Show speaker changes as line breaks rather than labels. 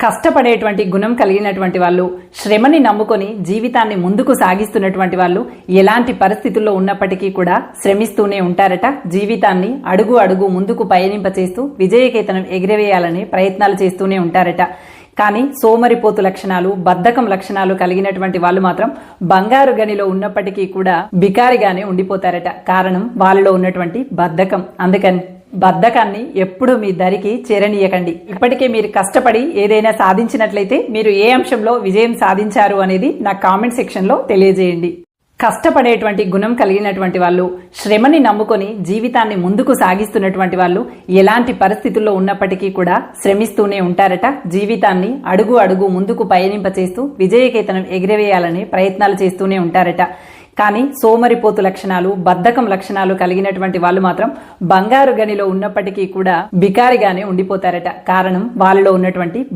కష్టపడేటువంటి గుణం కలిగినటువంటి వాళ్ళు, శ్రమని నమ్ముకొని జీవితాన్ని ముందుకు సాగిస్తున్నటువంటి వాళ్ళు ఎలాంటి పరిస్థితుల్లో ఉన్నప్పటికీ కూడా శ్రమిస్తూనే ఉంటారట. జీవితాన్ని అడుగు అడుగు ముందుకు పయనింపచేస్తూ విజయకేతనం ఎగిరవేయాలనే ప్రయత్నాలు చేస్తూనే ఉంటారట. కానీ సోమరిపోతు లక్షణాలు, బద్ధకం లక్షణాలు కలిగినటువంటి వాళ్ళు మాత్రం బంగారు గనిలో ఉన్నప్పటికీ కూడా బికారిగానే ఉండిపోతారట. కారణం వాళ్ళలో ఉన్నటువంటి బద్ధకం. అందుకని బద్ధకాన్ని ఎప్పుడు మీ దరికి చేరనీయకండి. ఇప్పటికే మీరు కష్టపడి ఏదైనా సాధించినట్లయితే మీరు ఏ అంశంలో విజయం సాధించారు అనేది నా కామెంట్ సెక్షన్ లో తెలియజేయండి. కష్టపడేటువంటి గుణం కలిగినటువంటి వాళ్ళు, శ్రమని నమ్ముకొని జీవితాన్ని ముందుకు సాగిస్తున్నటువంటి వాళ్ళు ఎలాంటి పరిస్థితుల్లో ఉన్నప్పటికీ కూడా శ్రమిస్తూనే ఉంటారట. జీవితాన్ని అడుగు అడుగు ముందుకు పయనింపచేస్తూ విజయకేతనం ఎగిరవేయాలనే ప్రయత్నాలు చేస్తూనే ఉంటారట. కానీ సోమరిపోతు లక్షణాలు, బద్ధకం లక్షణాలు కలిగినటువంటి వాళ్ళు మాత్రం బంగారు గనిలో ఉన్నప్పటికీ కూడా బికారిగానే ఉండిపోతారట. కారణం వాళ్ళలో ఉన్నటువంటి